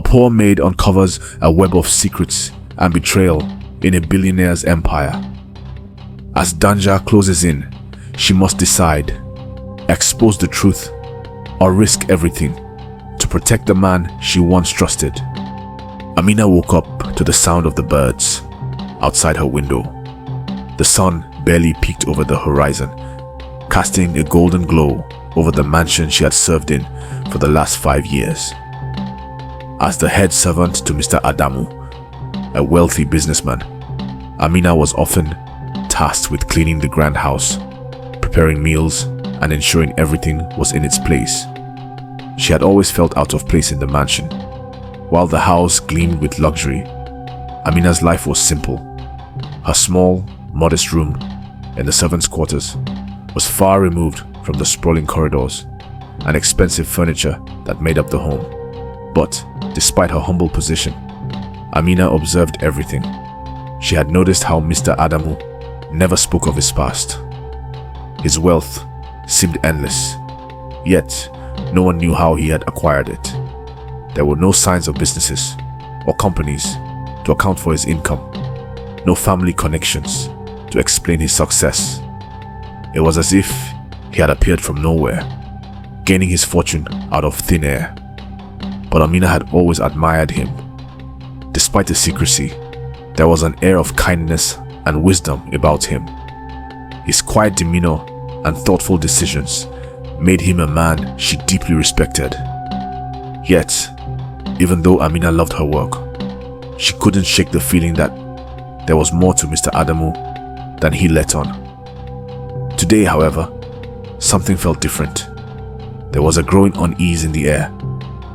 A poor maid uncovers a web of secrets and betrayal in a billionaire's empire. As danger closes in, she must decide, expose the truth or risk everything to protect the man she once trusted. Amina woke up to the sound of the birds outside her window. The sun barely peeked over the horizon, casting a golden glow over the mansion she had served in for the last 5 years. As the head servant to Mr. Adamu, a wealthy businessman, Amina was often tasked with cleaning the grand house, preparing meals, and ensuring everything was in its place. She had always felt out of place in the mansion. While the house gleamed with luxury, Amina's life was simple. Her small, modest room in the servants' quarters was far removed from the sprawling corridors and expensive furniture that made up the home. But despite her humble position, Amina observed everything. She had noticed how Mr. Adamu never spoke of his past. His wealth seemed endless, yet no one knew how he had acquired it. There were no signs of businesses or companies to account for his income, no family connections to explain his success. It was as if he had appeared from nowhere, gaining his fortune out of thin air. But Amina had always admired him. Despite the secrecy, there was an air of kindness and wisdom about him. His quiet demeanor and thoughtful decisions made him a man she deeply respected. Yet, even though Amina loved her work, she couldn't shake the feeling that there was more to Mr. Adamu than he let on. Today, however, something felt different. There was a growing unease in the air,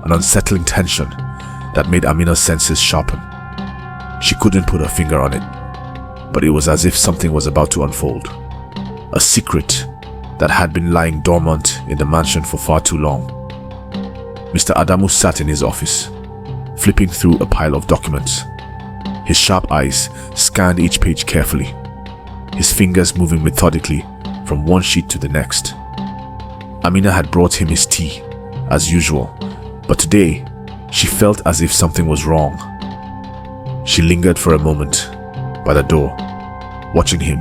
an unsettling tension that made Amina's senses sharpen. She couldn't put her finger on it, but it was as if something was about to unfold. A secret that had been lying dormant in the mansion for far too long. Mr. Adamu sat in his office, flipping through a pile of documents. His sharp eyes scanned each page carefully, his fingers moving methodically from one sheet to the next. Amina had brought him his tea, as usual, but today she felt as if something was wrong. She lingered for a moment by the door, watching him.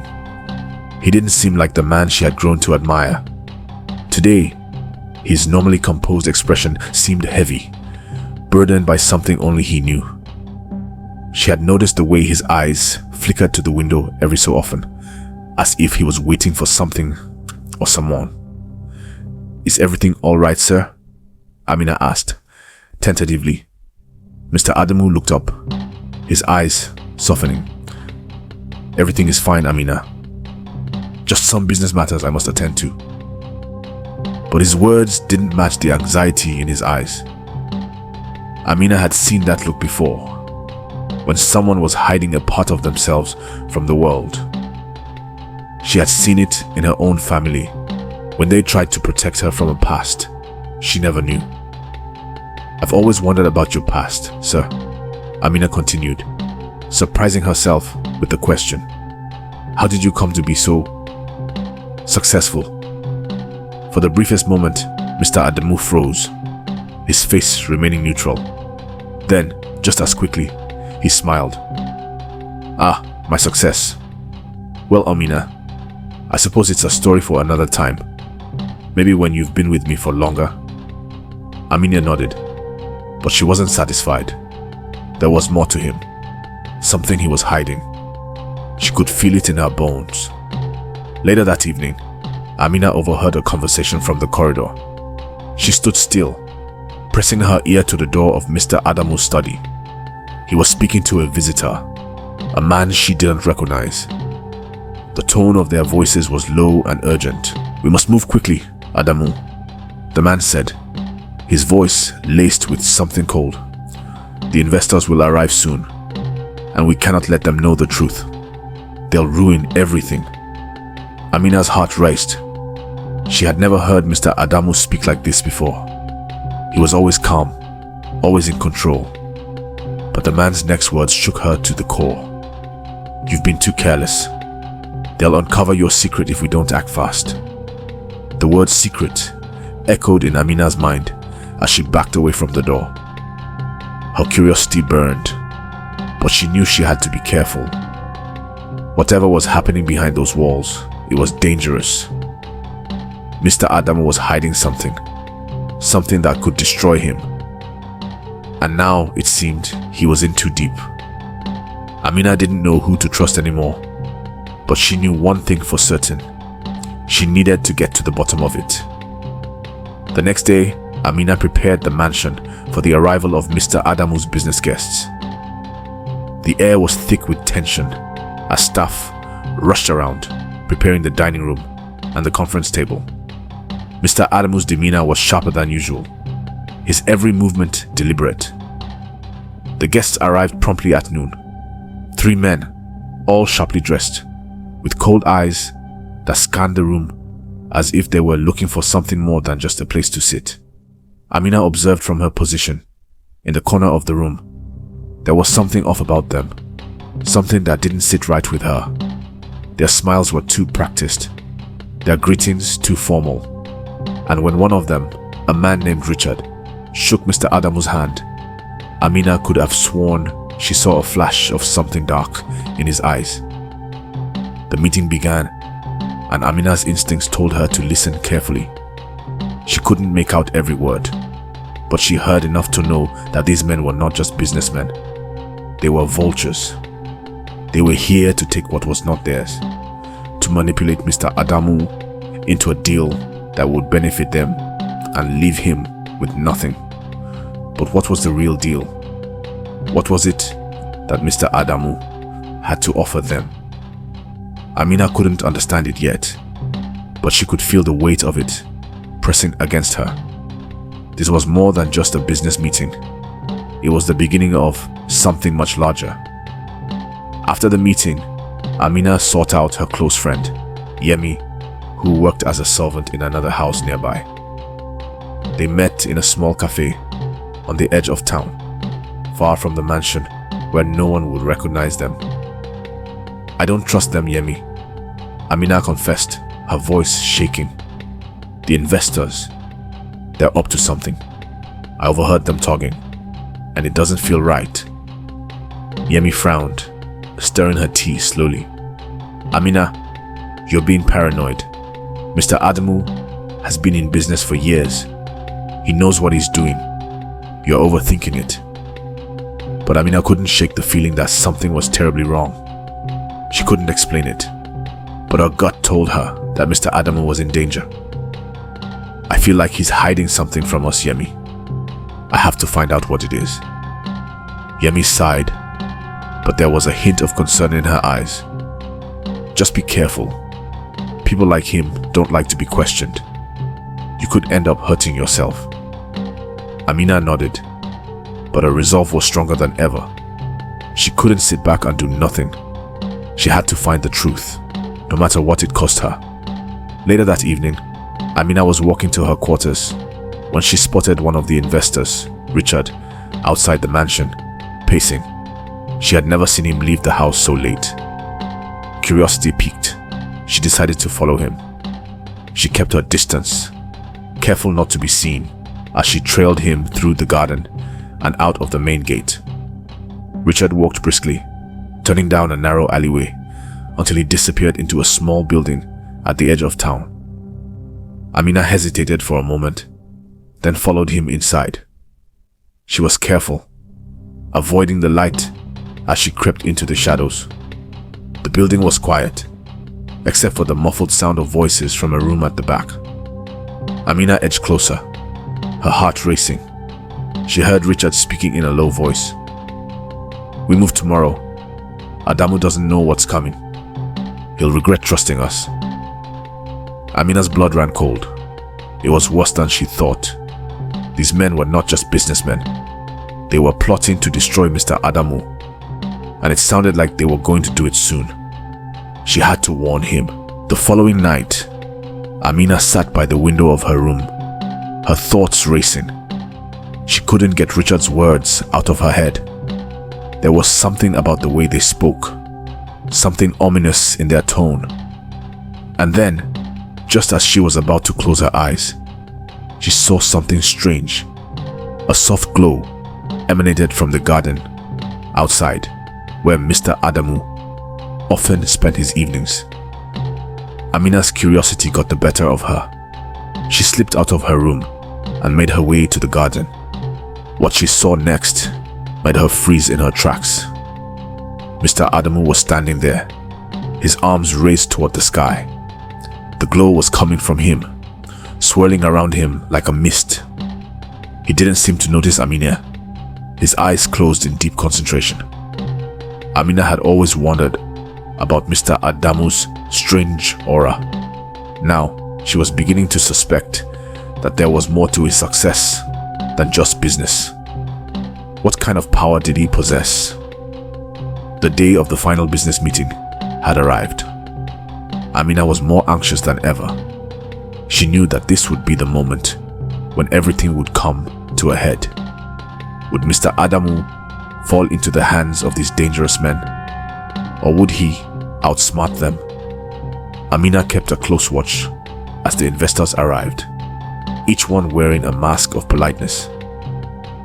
He didn't seem like the man she had grown to admire. Today, his normally composed expression seemed heavy, burdened by something only he knew. She had noticed the way his eyes flickered to the window every so often, as if he was waiting for something or someone. "Is everything all right, sir?" Amina asked, tentatively. Mr. Adamu looked up, his eyes softening. "Everything is fine, Amina. Just some business matters I must attend to." But his words didn't match the anxiety in his eyes. Amina had seen that look before, when someone was hiding a part of themselves from the world. She had seen it in her own family, when they tried to protect her from a past she never knew. "I've always wondered about your past, sir," Amina continued, surprising herself with the question. "How did you come to be so successful?" For the briefest moment, Mr. Adamu froze, his face remaining neutral. Then, just as quickly, he smiled. "Ah, my success. Well, Amina, I suppose it's a story for another time. Maybe when you've been with me for longer." Amina nodded, but she wasn't satisfied. There was more to him, something he was hiding. She could feel it in her bones. Later that evening, Amina overheard a conversation from the corridor. She stood still, pressing her ear to the door of Mr. Adamu's study. He was speaking to a visitor, a man she didn't recognize. The tone of their voices was low and urgent. "We must move quickly, Adamu," the man said, his voice laced with something cold. "The investors will arrive soon, and we cannot let them know the truth. They'll ruin everything." Amina's heart raced. She had never heard Mr. Adamu speak like this before. He was always calm, always in control. But the man's next words shook her to the core. "You've been too careless. They'll uncover your secret if we don't act fast." The word secret echoed in Amina's mind as she backed away from the door. Her curiosity burned, but she knew she had to be careful. Whatever was happening behind those walls, it was dangerous. Mr. Adamu was hiding something that could destroy him. And now it seemed he was in too deep. Amina didn't know who to trust anymore, but she knew one thing for certain. She needed to get to the bottom of it. The next day, Amina prepared the mansion for the arrival of Mr. Adamu's business guests. The air was thick with tension as staff rushed around, preparing the dining room and the conference table. Mr. Adamu's demeanor was sharper than usual, his every movement deliberate. The guests arrived promptly at noon. 3 men, all sharply dressed, with cold eyes that scanned the room as if they were looking for something more than just a place to sit. Amina observed from her position in the corner of the room. There was something off about them, something that didn't sit right with her. Their smiles were too practiced, their greetings too formal. And when one of them, a man named Richard, shook Mr. Adamu's hand, Amina could have sworn she saw a flash of something dark in his eyes. The meeting began, and Amina's instincts told her to listen carefully. She couldn't make out every word, but she heard enough to know that these men were not just businessmen. They were vultures. They were here to take what was not theirs, to manipulate Mr. Adamu into a deal that would benefit them and leave him with nothing. But what was the real deal? What was it that Mr. Adamu had to offer them? Amina couldn't understand it yet, but she could feel the weight of it pressing against her. This was more than just a business meeting. It was the beginning of something much larger. After the meeting, Amina sought out her close friend, Yemi, who worked as a servant in another house nearby. They met in a small cafe on the edge of town, far from the mansion where no one would recognize them. "I don't trust them, Yemi," Amina confessed, her voice shaking. "The investors, they're up to something. I overheard them talking, and it doesn't feel right." Yemi frowned, stirring her tea slowly. "Amina, you're being paranoid. Mr. Adamu has been in business for years. He knows what he's doing. You're overthinking it." But Amina couldn't shake the feeling that something was terribly wrong. She couldn't explain it, but her gut told her that Mr. Adamu was in danger. "I feel like he's hiding something from us, Yemi. I have to find out what it is." Yemi sighed, but there was a hint of concern in her eyes. "Just be careful. People like him don't like to be questioned. You could end up hurting yourself." Amina nodded, but her resolve was stronger than ever. She couldn't sit back and do nothing. She had to find the truth, no matter what it cost her. Later that evening, Amina was walking to her quarters when she spotted one of the investors, Richard, outside the mansion, pacing. She had never seen him leave the house so late. Curiosity piqued. She decided to follow him. She kept her distance, careful not to be seen, as she trailed him through the garden and out of the main gate. Richard walked briskly, turning down a narrow alleyway until he disappeared into a small building at the edge of town. Amina hesitated for a moment, then followed him inside. She was careful, avoiding the light as she crept into the shadows. The building was quiet, except for the muffled sound of voices from a room at the back. Amina edged closer, her heart racing. She heard Richard speaking in a low voice. "We move tomorrow. Adamu doesn't know what's coming. He'll regret trusting us." Amina's blood ran cold. It was worse than she thought. These men were not just businessmen. They were plotting to destroy Mr. Adamu, and it sounded like they were going to do it soon. She had to warn him. The following night, Amina sat by the window of her room, her thoughts racing. She couldn't get Richard's words out of her head. There was something about the way they spoke, something ominous in their tone. And then, just as she was about to close her eyes, she saw something strange. A soft glow, emanated from the garden outside where Mr. Adamu often spent his evenings. Amina's curiosity got the better of her. She slipped out of her room and made her way to the garden. What she saw next made her freeze in her tracks. Mr. Adamu was standing there, his arms raised toward the sky. The glow was coming from him, swirling around him like a mist. He didn't seem to notice Amina, his eyes closed in deep concentration. Amina had always wondered about Mr. Adamu's strange aura. Now, she was beginning to suspect that there was more to his success than just business. What kind of power did he possess? The day of the final business meeting had arrived. Amina was more anxious than ever. She knew that this would be the moment when everything would come to a head. Would Mr. Adamu fall into the hands of these dangerous men, or would he outsmart them? Amina kept a close watch as the investors arrived, each one wearing a mask of politeness.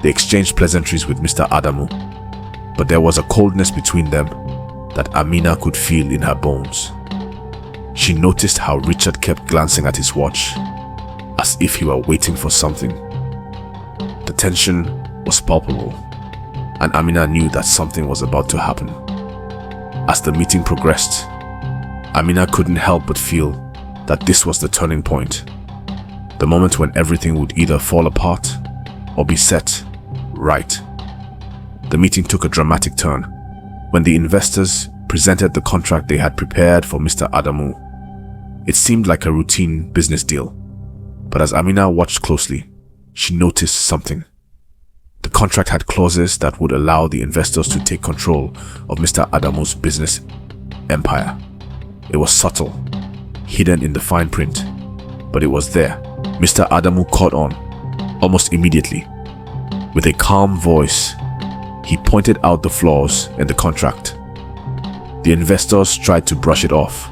They exchanged pleasantries with Mr. Adamu, but there was a coldness between them that Amina could feel in her bones. She noticed how Richard kept glancing at his watch, as if he were waiting for something. The tension was palpable, and Amina knew that something was about to happen. As the meeting progressed, Amina couldn't help but feel that this was the turning point, the moment when everything would either fall apart or be set right. The meeting took a dramatic turn when the investors presented the contract they had prepared for Mr. Adamu. It seemed like a routine business deal, but as Amina watched closely, she noticed something. The contract had clauses that would allow the investors to take control of Mr. Adamu's business empire. It was subtle, hidden in the fine print, but it was there. Mr. Adamu caught on almost immediately. With a calm voice, he pointed out the flaws in the contract. The investors tried to brush it off,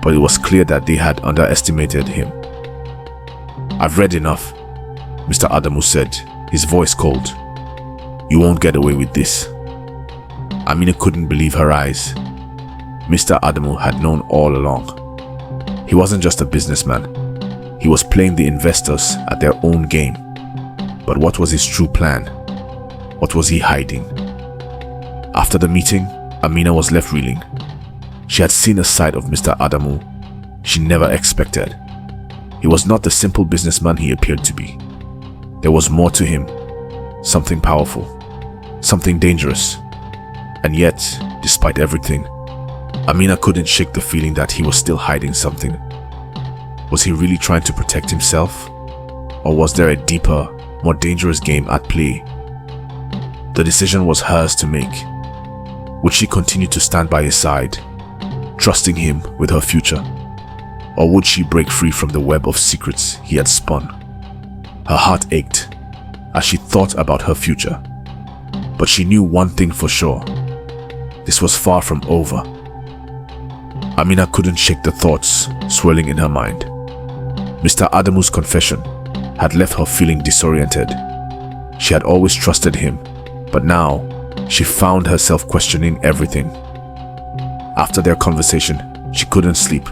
but it was clear that they had underestimated him. "I've read enough," Mr. Adamu said, his voice cold. "You won't get away with this." Amina couldn't believe her eyes. Mr. Adamu had known all along. He wasn't just a businessman. He was playing the investors at their own game. But what was his true plan? What was he hiding? After the meeting, Amina was left reeling. She had seen a side of Mr. Adamu she never expected. He was not the simple businessman he appeared to be. There was more to him, something powerful, something dangerous. And yet, despite everything, Amina couldn't shake the feeling that he was still hiding something. Was he really trying to protect himself? Or was there a deeper, more dangerous game at play? The decision was hers to make. Would she continue to stand by his side, trusting him with her future? Or would she break free from the web of secrets he had spun? Her heart ached as she thought about her future. But she knew one thing for sure. This was far from over. Amina couldn't shake the thoughts swirling in her mind. Mr. Adamu's confession had left her feeling disoriented. She had always trusted him, but now she found herself questioning everything. After their conversation, she couldn't sleep.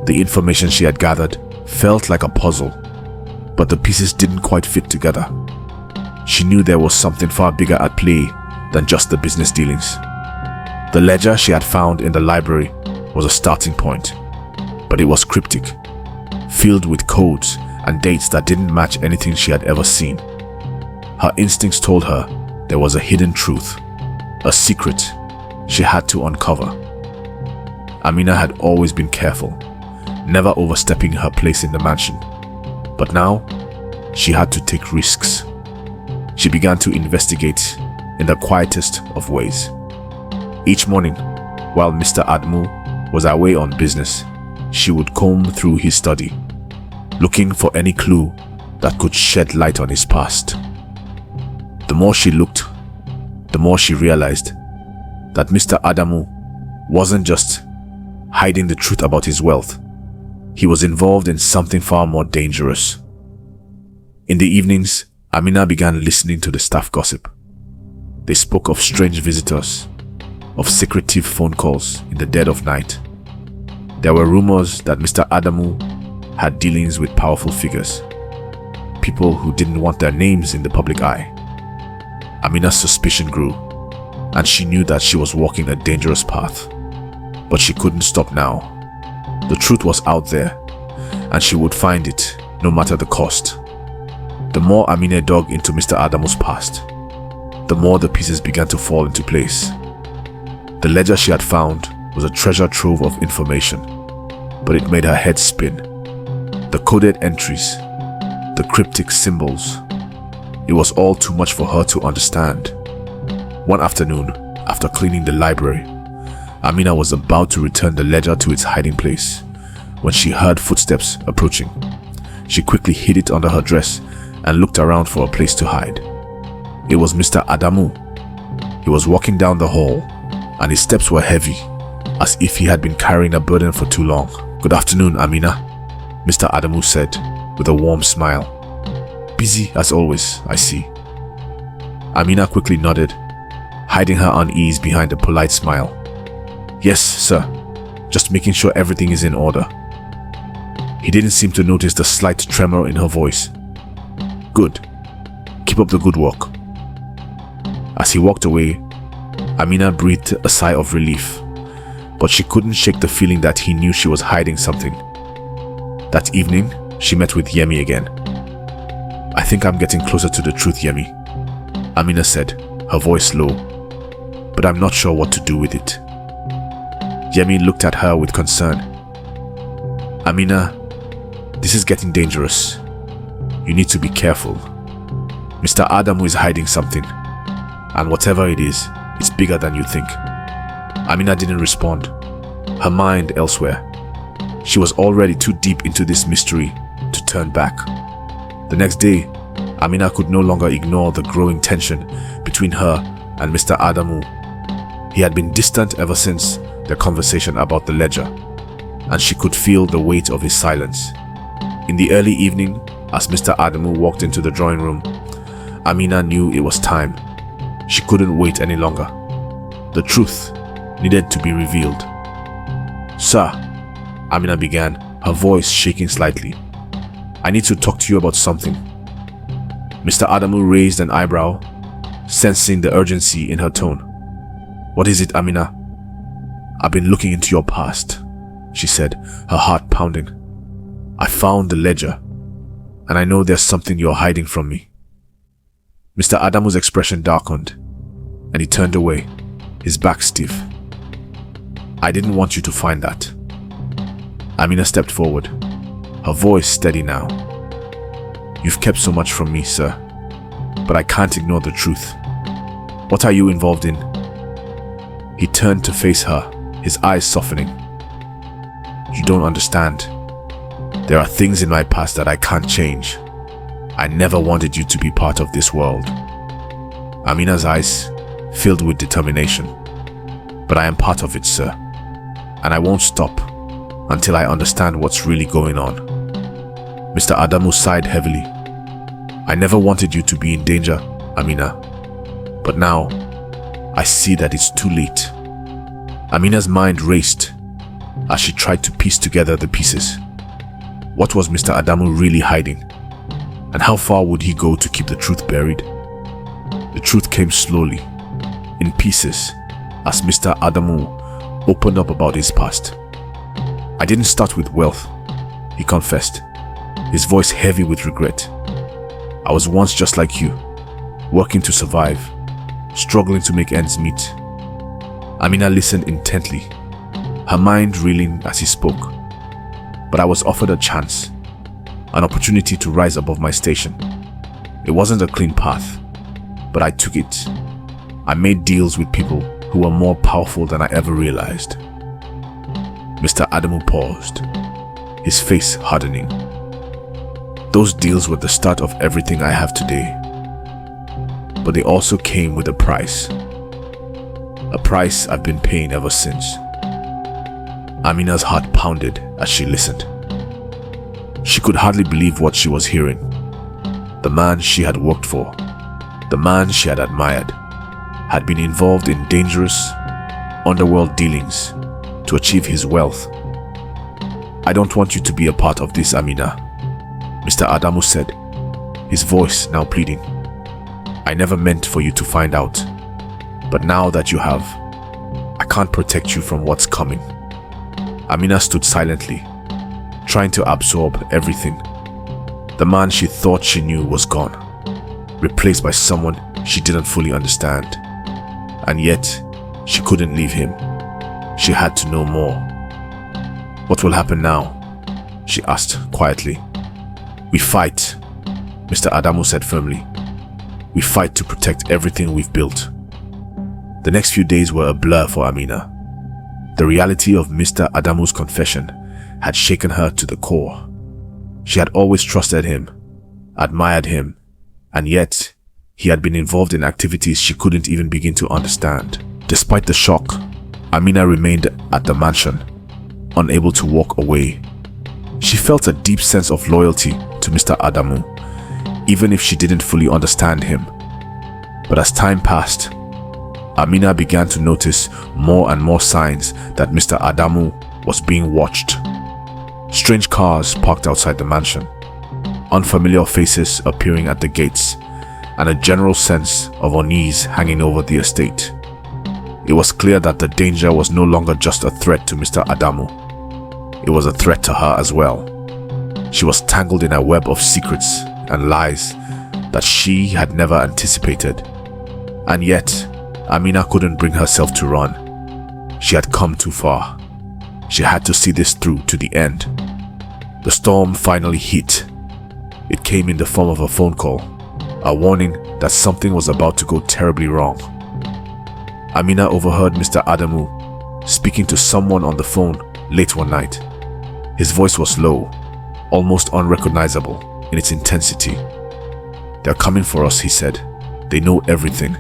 The information she had gathered felt like a puzzle, but the pieces didn't quite fit together. She knew there was something far bigger at play than just the business dealings. The ledger she had found in the library was a starting point, but it was cryptic, filled with codes and dates that didn't match anything she had ever seen. Her instincts told her there was a hidden truth, a secret she had to uncover. Amina had always been careful, never overstepping her place in the mansion. But now, she had to take risks. She began to investigate in the quietest of ways. Each morning, while Mr. Adamu was away on business, she would comb through his study, looking for any clue that could shed light on his past. The more she looked, the more she realized that Mr. Adamu wasn't just hiding the truth about his wealth. He was involved in something far more dangerous. In the evenings, Amina began listening to the staff gossip. They spoke of strange visitors, of secretive phone calls in the dead of night. There were rumors that Mr. Adamu had dealings with powerful figures, people who didn't want their names in the public eye. Amina's suspicion grew, and she knew that she was walking a dangerous path. But she couldn't stop now. The truth was out there, and she would find it, no matter the cost. The more Amina dug into Mr. Adamu's past, the more the pieces began to fall into place. The ledger she had found was a treasure trove of information, but it made her head spin. The coded entries, the cryptic symbols, it was all too much for her to understand. One afternoon, after cleaning the library, Amina was about to return the ledger to its hiding place when she heard footsteps approaching. She quickly hid it under her dress and looked around for a place to hide. It was Mr. Adamu. He was walking down the hall, and his steps were heavy, as if he had been carrying a burden for too long. "Good afternoon, Amina," Mr. Adamu said with a warm smile. "Busy as always, I see." Amina quickly nodded, hiding her unease behind a polite smile. "Yes, sir. Just making sure everything is in order." He didn't seem to notice the slight tremor in her voice. "Good. Keep up the good work." As he walked away, Amina breathed a sigh of relief, but she couldn't shake the feeling that he knew she was hiding something. That evening, she met with Yemi again. "I think I'm getting closer to the truth, Yemi," Amina said, her voice low, "but I'm not sure what to do with it." Yemi looked at her with concern. "Amina, this is getting dangerous. You need to be careful. Mr. Adamu is hiding something, and whatever it is, it's bigger than you think." Amina didn't respond, her mind elsewhere. She was already too deep into this mystery to turn back. The next day, Amina could no longer ignore the growing tension between her and Mr. Adamu. He had been distant ever since their conversation about the ledger, and she could feel the weight of his silence. In the early evening, as Mr. Adamu walked into the drawing room, Amina knew it was time. She couldn't wait any longer. The truth needed to be revealed. "Sir," Amina began, her voice shaking slightly, "I need to talk to you about something." Mr. Adamu raised an eyebrow, sensing the urgency in her tone. "What is it, Amina?" "I've been looking into your past," she said, her heart pounding. "I found the ledger, and I know there's something you're hiding from me." Mr. Adamu's expression darkened, and he turned away, his back stiff. "I didn't want you to find that." Amina stepped forward, her voice steady now. "You've kept so much from me, sir, but I can't ignore the truth. What are you involved in?" He turned to face her, his eyes softening. "You don't understand. There are things in my past that I can't change. I never wanted you to be part of this world." Amina's eyes filled with determination. "But I am part of it, sir, and I won't stop until I understand what's really going on." Mr. Adamu sighed heavily. "I never wanted you to be in danger, Amina, but now I see that it's too late." Amina's mind raced as she tried to piece together the pieces. What was Mr. Adamu really hiding? And how far would he go to keep the truth buried? The truth came slowly, in pieces, as Mr. Adamu opened up about his past. "I didn't start with wealth," he confessed, his voice heavy with regret. "I was once just like you, working to survive, struggling to make ends meet." Amina listened intently, her mind reeling as he spoke. "But I was offered a chance, an opportunity to rise above my station. It wasn't a clean path, but I took it. I made deals with people who were more powerful than I ever realized." Mr. Adamu paused, his face hardening. "Those deals were the start of everything I have today. But they also came with a price. A price I've been paying ever since." Amina's heart pounded as she listened. She could hardly believe what she was hearing. The man she had worked for, the man she had admired, had been involved in dangerous, underworld dealings to achieve his wealth. "I don't want you to be a part of this, Amina," Mr. Adamu said, his voice now pleading. "I never meant for you to find out, but now that you have, I can't protect you from what's coming." Amina stood silently, trying to absorb everything. The man she thought she knew was gone, replaced by someone she didn't fully understand. And yet, she couldn't leave him. She had to know more. "What will happen now?" she asked quietly. "We fight," Mr. Adamu said firmly. "We fight to protect everything we've built." The next few days were a blur for Amina. The reality of Mr. Adamu's confession had shaken her to the core. She had always trusted him, admired him, and yet he had been involved in activities she couldn't even begin to understand. Despite the shock, Amina remained at the mansion, unable to walk away. She felt a deep sense of loyalty to Mr. Adamu, even if she didn't fully understand him. But as time passed, Amina began to notice more and more signs that Mr. Adamu was being watched. Strange cars parked outside the mansion, unfamiliar faces appearing at the gates, and a general sense of unease hanging over the estate. It was clear that the danger was no longer just a threat to Mr. Adamu. It was a threat to her as well. She was tangled in a web of secrets and lies that she had never anticipated. And yet, Amina couldn't bring herself to run. She had come too far. She had to see this through to the end. The storm finally hit. It came in the form of a phone call, a warning that something was about to go terribly wrong. Amina overheard Mr. Adamu speaking to someone on the phone late one night. His voice was low, almost unrecognizable in its intensity. "They're coming for us," he said. "They know everything."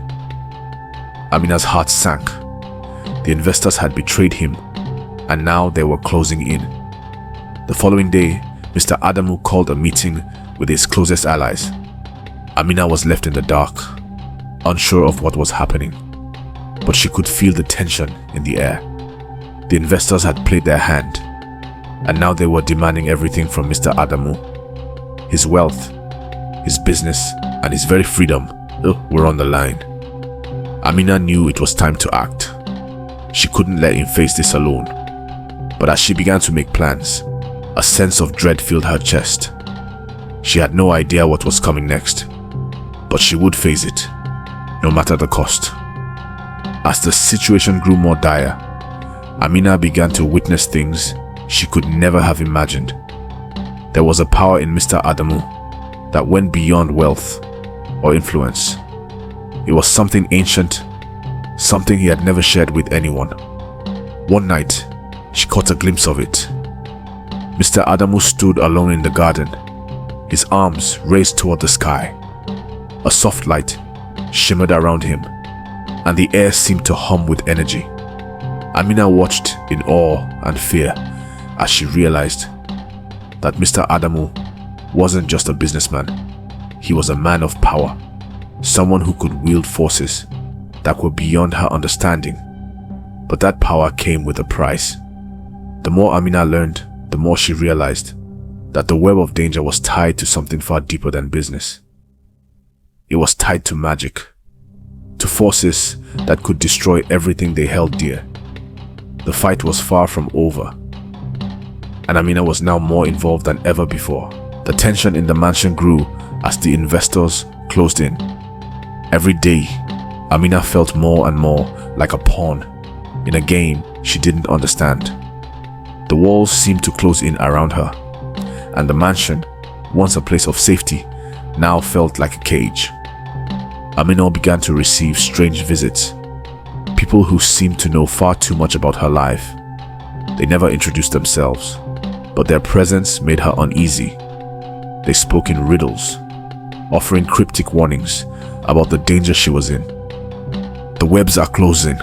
Amina's heart sank. The investors had betrayed him, and now they were closing in. The following day, Mr. Adamu called a meeting with his closest allies. Amina was left in the dark, unsure of what was happening, but she could feel the tension in the air. The investors had played their hand, and now they were demanding everything from Mr. Adamu. His wealth, his business, and his very freedom were on the line. Amina knew it was time to act. She couldn't let him face this alone. But as she began to make plans, a sense of dread filled her chest. She had no idea what was coming next, but she would face it, no matter the cost. As the situation grew more dire, Amina began to witness things she could never have imagined. There was a power in Mr. Adamu that went beyond wealth or influence. It was something ancient, something he had never shared with anyone. One night, she caught a glimpse of it. Mr. Adamu stood alone in the garden, his arms raised toward the sky. A soft light shimmered around him, and the air seemed to hum with energy. Amina watched in awe and fear as she realized that Mr. Adamu wasn't just a businessman. He was a man of power, someone who could wield forces that were beyond her understanding. But that power came with a price. The more Amina learned, the more she realized that the web of danger was tied to something far deeper than business. It was tied to magic, to forces that could destroy everything they held dear. The fight was far from over, and Amina was now more involved than ever before. The tension in the mansion grew as the investors closed in. Every day, Amina felt more and more like a pawn in a game she didn't understand. The walls seemed to close in around her, and the mansion, once a place of safety, now felt like a cage. Amina began to receive strange visits, people who seemed to know far too much about her life. They never introduced themselves, but their presence made her uneasy. They spoke in riddles, offering cryptic warnings about the danger she was in. "The webs are closing,"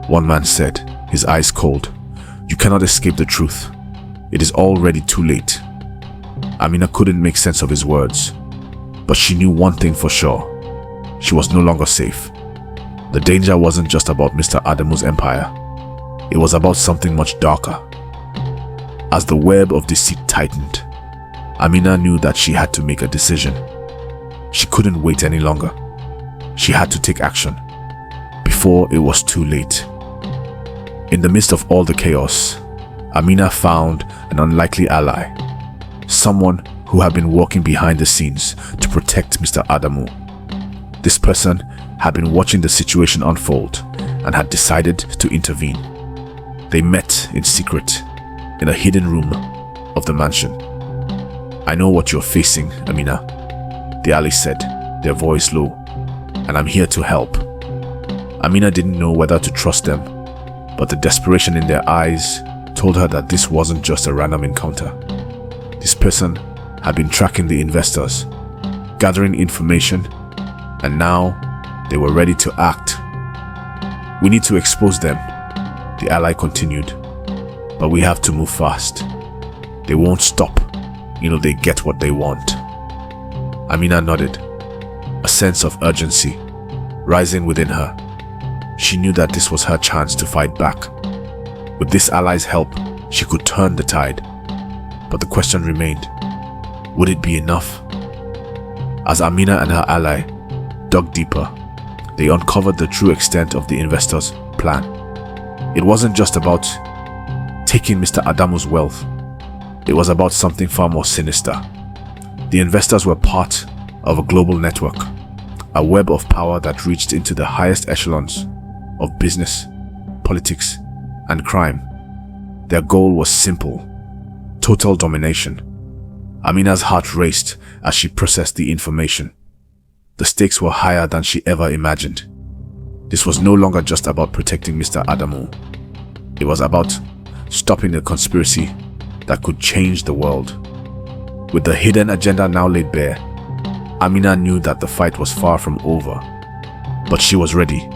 one man said, his eyes cold. "You cannot escape the truth. It is already too late." Amina couldn't make sense of his words. But she knew one thing for sure. She was no longer safe. The danger wasn't just about Mr. Adamu's empire. It was about something much darker. As the web of deceit tightened, Amina knew that she had to make a decision. She couldn't wait any longer. She had to take action before it was too late. In the midst of all the chaos, Amina found an unlikely ally, someone who had been working behind the scenes to protect Mr. Adamu. This person had been watching the situation unfold and had decided to intervene. They met in secret in a hidden room of the mansion. "I know what you're facing, Amina," the ally said, their voice low, "and I'm here to help." Amina didn't know whether to trust them, but the desperation in their eyes told her that this wasn't just a random encounter. This person had been tracking the investors, gathering information, and now they were ready to act. "We need to expose them," the ally continued, "but we have to move fast. They won't stop until they get what they want." Amina nodded, a sense of urgency rising within her. She knew that this was her chance to fight back. With this ally's help, she could turn the tide. But the question remained, would it be enough? As Amina and her ally dug deeper, they uncovered the true extent of the investors' plan. It wasn't just about taking Mr. Adamu's wealth. It was about something far more sinister. The investors were part of a global network, a web of power that reached into the highest echelons of business, politics, and crime. Their goal was simple: total domination. Amina's heart raced as she processed the information. The stakes were higher than she ever imagined. This was no longer just about protecting Mr. Adamu. It was about stopping a conspiracy that could change the world. With the hidden agenda now laid bare, Amina knew that the fight was far from over. But she was ready.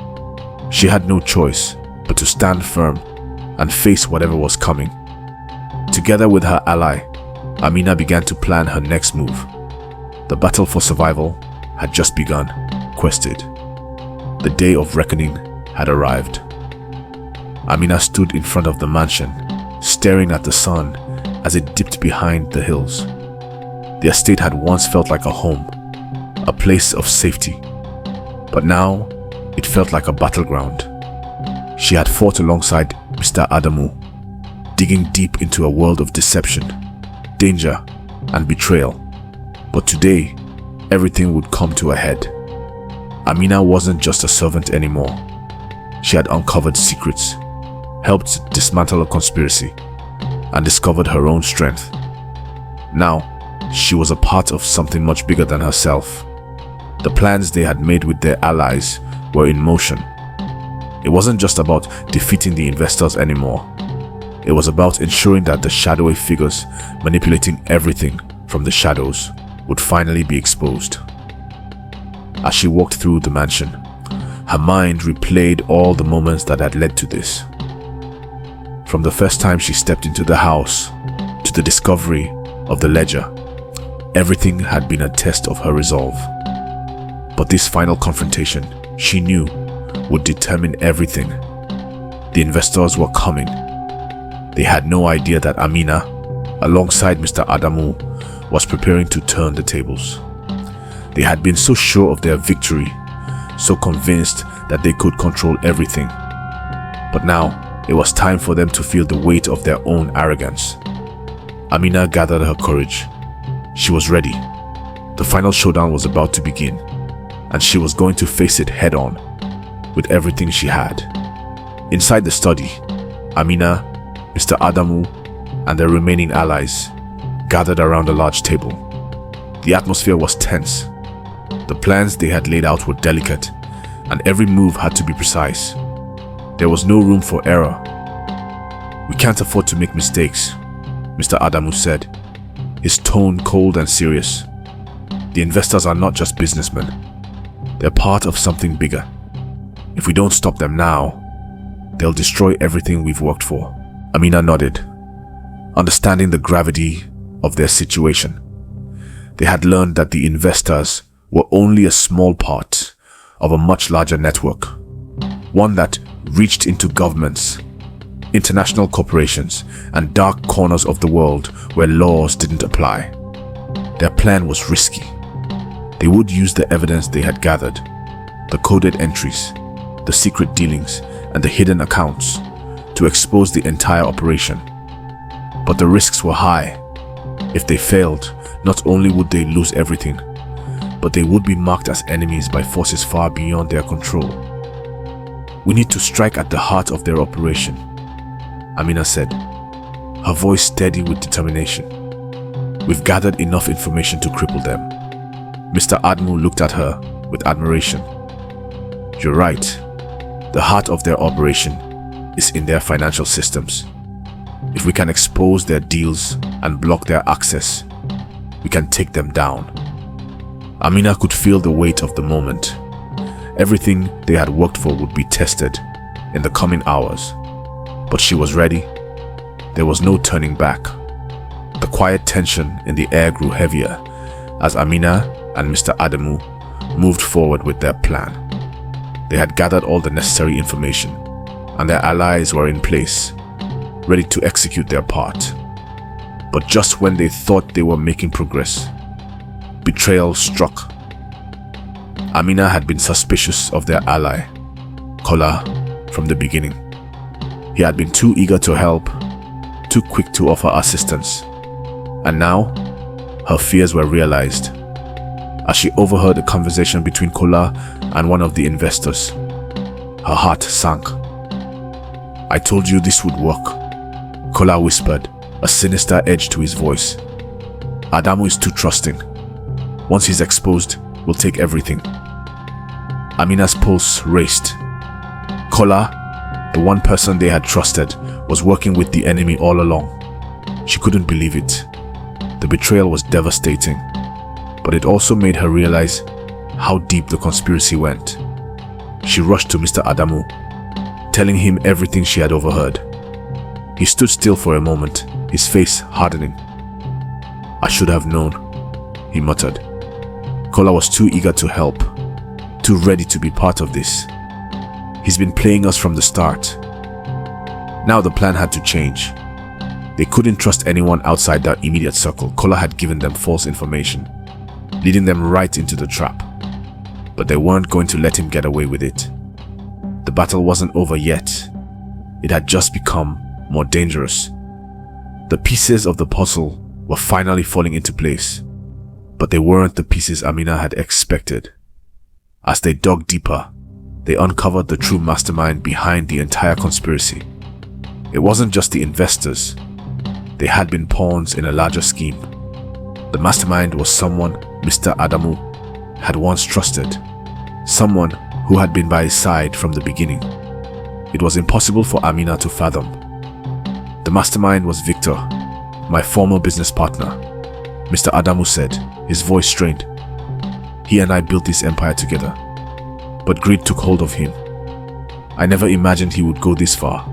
She had no choice but to stand firm and face whatever was coming. Together with her ally, Amina began to plan her next move. The battle for survival had just begun, quested. The day of reckoning had arrived. Amina stood in front of the mansion, staring at the sun as it dipped behind the hills. The estate had once felt like a home, a place of safety. But now, it felt like a battleground. She had fought alongside Mr. Adamu, digging deep into a world of deception, danger, and betrayal. But today, everything would come to a head. Amina wasn't just a servant anymore. She had uncovered secrets, helped dismantle a conspiracy, and discovered her own strength. Now, she was a part of something much bigger than herself. The plans they had made with their allies were in motion. It wasn't just about defeating the investors anymore. It was about ensuring that the shadowy figures manipulating everything from the shadows would finally be exposed. As she walked through the mansion, her mind replayed all the moments that had led to this. From the first time she stepped into the house to the discovery of the ledger, everything had been a test of her resolve. But this final confrontation, she knew, would determine everything. The investors were coming. They had no idea that Amina, alongside Mr. Adamu, was preparing to turn the tables. They had been so sure of their victory, so convinced that they could control everything. But now, it was time for them to feel the weight of their own arrogance. Amina gathered her courage. She was ready. The final showdown was about to begin, and she was going to face it head-on, with everything she had. Inside the study, Amina, Mr. Adamu, and their remaining allies gathered around a large table. The atmosphere was tense. The plans they had laid out were delicate, and every move had to be precise. There was no room for error. "We can't afford to make mistakes," Mr. Adamu said, his tone cold and serious. "The investors are not just businessmen. They're part of something bigger. If we don't stop them now, they'll destroy everything we've worked for." Amina nodded, understanding the gravity of their situation. They had learned that the investors were only a small part of a much larger network, one that reached into governments, international corporations, and dark corners of the world where laws didn't apply. Their plan was risky. They would use the evidence they had gathered, the coded entries, the secret dealings, and the hidden accounts to expose the entire operation. But the risks were high. If they failed, not only would they lose everything, but they would be marked as enemies by forces far beyond their control. "We need to strike at the heart of their operation," Amina said, her voice steady with determination. "We've gathered enough information to cripple them." Mr. Admu looked at her with admiration. "You're right. The heart of their operation is in their financial systems. If we can expose their deals and block their access, we can take them down." Amina could feel the weight of the moment. Everything they had worked for would be tested in the coming hours. But she was ready. There was no turning back. The quiet tension in the air grew heavier as Amina and Mr. Adamu moved forward with their plan. They had gathered all the necessary information, and their allies were in place, ready to execute their part. But just when they thought they were making progress, betrayal struck. Amina had been suspicious of their ally, Kola, from the beginning. He had been too eager to help, too quick to offer assistance. And now, her fears were realized. As she overheard a conversation between Kola and one of the investors, her heart sank. "I told you this would work," Kola whispered, a sinister edge to his voice. "Adamu is too trusting. Once he's exposed, we'll take everything." Amina's pulse raced. Kola, the one person they had trusted, was working with the enemy all along. She couldn't believe it. The betrayal was devastating, but it also made her realize how deep the conspiracy went. She rushed to Mr. Adamu, telling him everything she had overheard. He stood still for a moment, his face hardening. "I should have known," he muttered. Kola was too eager to help, too ready to be part of this. He's been playing us from the start. Now the plan had to change. They couldn't trust anyone outside their immediate circle. Kola had given them false information, leading them right into the trap. But they weren't going to let him get away with it. The battle wasn't over yet. It had just become more dangerous. The pieces of the puzzle were finally falling into place, but they weren't the pieces Amina had expected. As they dug deeper, they uncovered the true mastermind behind the entire conspiracy. It wasn't just the investors. They had been pawns in a larger scheme. The mastermind was someone Mr. Adamu had once trusted, someone who had been by his side from the beginning. It was impossible for Amina to fathom. The mastermind was Victor, my former business partner, Mr. Adamu said, his voice strained. "He and I built this empire together, but greed took hold of him. I never imagined he would go this far."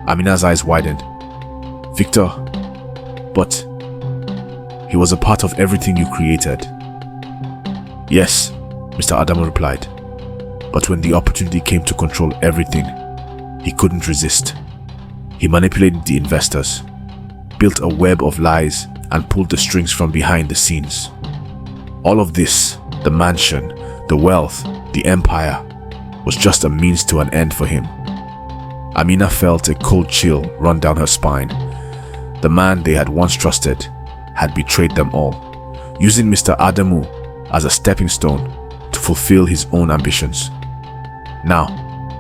Amina's eyes widened. "Victor, but he was a part of everything you created." "Yes," Mr. Adamu replied, "but when the opportunity came to control everything, he couldn't resist. He manipulated the investors, built a web of lies, and pulled the strings from behind the scenes. All of this, the mansion, the wealth, the empire, was just a means to an end for him." Amina felt a cold chill run down her spine. The man they had once trusted had betrayed them all, using Mr. Adamu as a stepping stone to fulfill his own ambitions. Now,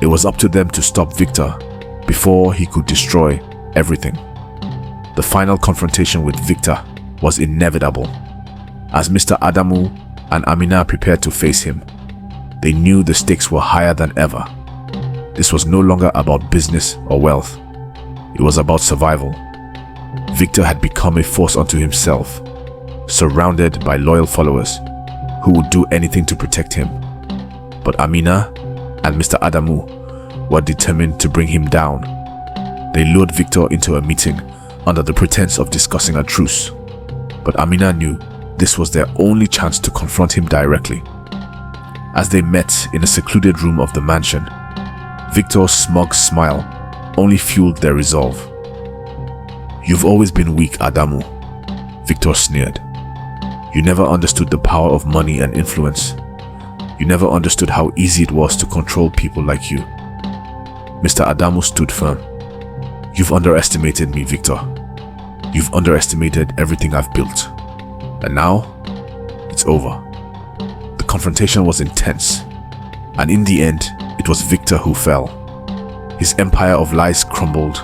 it was up to them to stop Victor before he could destroy everything. The final confrontation with Victor was inevitable. As Mr. Adamu and Amina prepared to face him, they knew the stakes were higher than ever. This was no longer about business or wealth. It was about survival. Victor had become a force unto himself, surrounded by loyal followers who would do anything to protect him. But Amina and Mr. Adamu were determined to bring him down. They lured Victor into a meeting under the pretense of discussing a truce. But Amina knew This was their only chance to confront him directly. As they met in a secluded room of the mansion, Victor's smug smile only fueled their resolve. "You've always been weak, Adamu," Victor sneered. "You never understood the power of money and influence. You never understood how easy it was to control people like you." Mr. Adamu stood firm. "You've underestimated me, Victor. You've underestimated everything I've built. And now, it's over." The confrontation was intense, and in the end, it was Victor who fell. His empire of lies crumbled,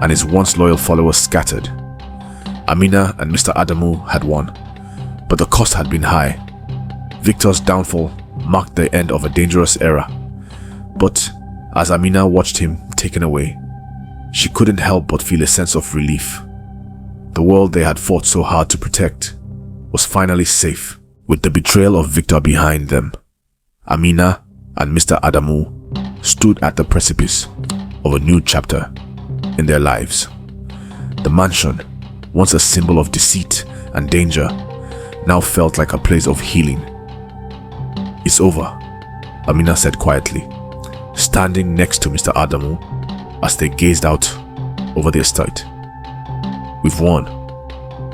and his once loyal followers scattered. Amina and Mr. Adamu had won, but the cost had been high. Victor's downfall marked the end of a dangerous era. But as Amina watched him taken away, she couldn't help but feel a sense of relief. The world they had fought so hard to protect was finally safe, with the betrayal of Victor behind them. Amina and Mr. Adamu stood at the precipice of a new chapter in their lives. The mansion, once a symbol of deceit and danger, now felt like a place of healing. "It's over," Amina said quietly, standing next to Mr. Adamu as they gazed out over the estate. "We've won."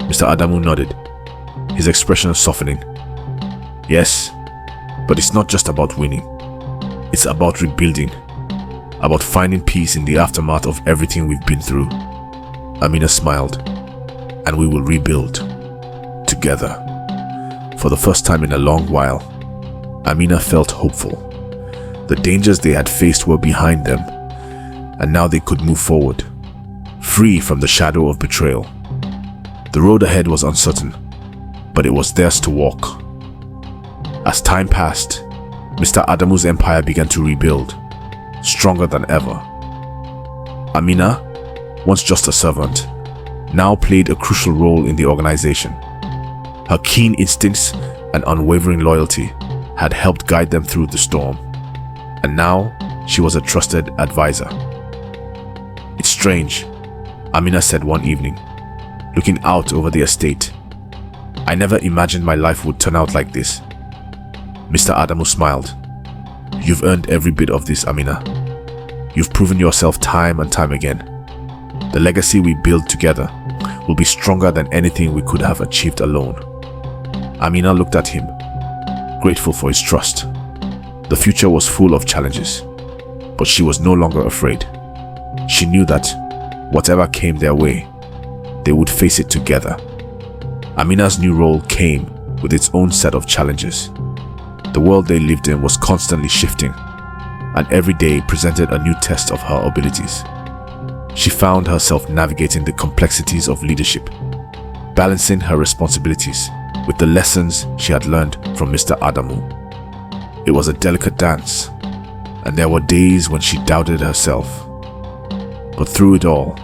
Mr. Adamu nodded, his expression softening. "Yes, but it's not just about winning. It's about rebuilding, about finding peace in the aftermath of everything we've been through." Amina smiled. "And we will rebuild together." For the first time in a long while, Amina felt hopeful. The dangers they had faced were behind them, and now they could move forward, free from the shadow of betrayal. The road ahead was uncertain, but it was theirs to walk. As time passed, Mr. Adamu's empire began to rebuild, stronger than ever. Amina, once just a servant, now played a crucial role in the organization. Her keen instincts and unwavering loyalty had helped guide them through the storm, and now she was a trusted advisor. "It's strange," Amina said one evening, looking out over the estate. "I never imagined my life would turn out like this." Mr. Adamu smiled. "You've earned every bit of this, Amina. You've proven yourself time and time again. The legacy we build together will be stronger than anything we could have achieved alone." Amina looked at him, grateful for his trust. The future was full of challenges, but she was no longer afraid. She knew that whatever came their way, they would face it together. Amina's new role came with its own set of challenges. The world they lived in was constantly shifting, and every day presented a new test of her abilities. She found herself navigating the complexities of leadership, balancing her responsibilities with the lessons she had learned from Mr. Adamu. It was a delicate dance, and there were days when she doubted herself. But through it all,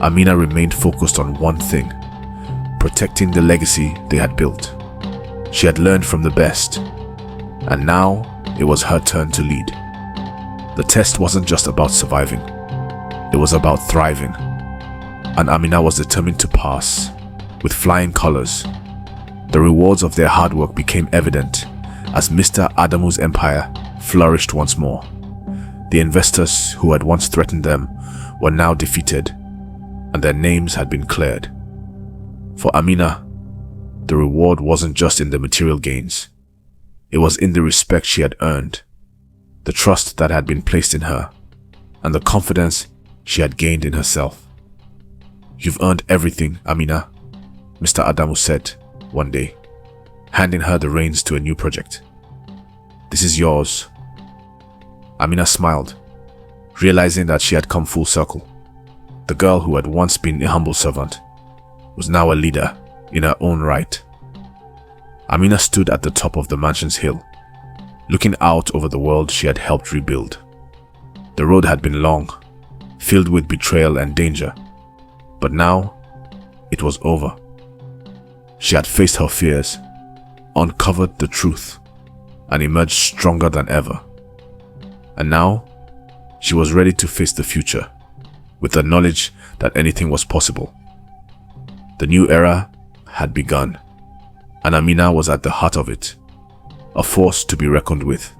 Amina remained focused on one thing: protecting the legacy they had built. She had learned from the best, and now it was her turn to lead. The test wasn't just about surviving, it was about thriving, and Amina was determined to pass with flying colors. The rewards of their hard work became evident as Mr. Adamu's empire flourished once more. The investors who had once threatened them were now defeated, and their names had been cleared. For Amina, the reward wasn't just in the material gains. It was in the respect she had earned, the trust that had been placed in her, and the confidence she had gained in herself. "You've earned everything, Amina," Mr. Adamu said one day, handing her the reins to a new project. "This is yours." Amina smiled, realizing that she had come full circle. The girl who had once been a humble servant was now a leader in her own right. Amina stood at the top of the mansion's hill, looking out over the world she had helped rebuild. The road had been long, filled with betrayal and danger, but now it was over. She had faced her fears, uncovered the truth, and emerged stronger than ever. And now, she was ready to face the future, with the knowledge that anything was possible. The new era had begun, and Amina was at the heart of it, a force to be reckoned with.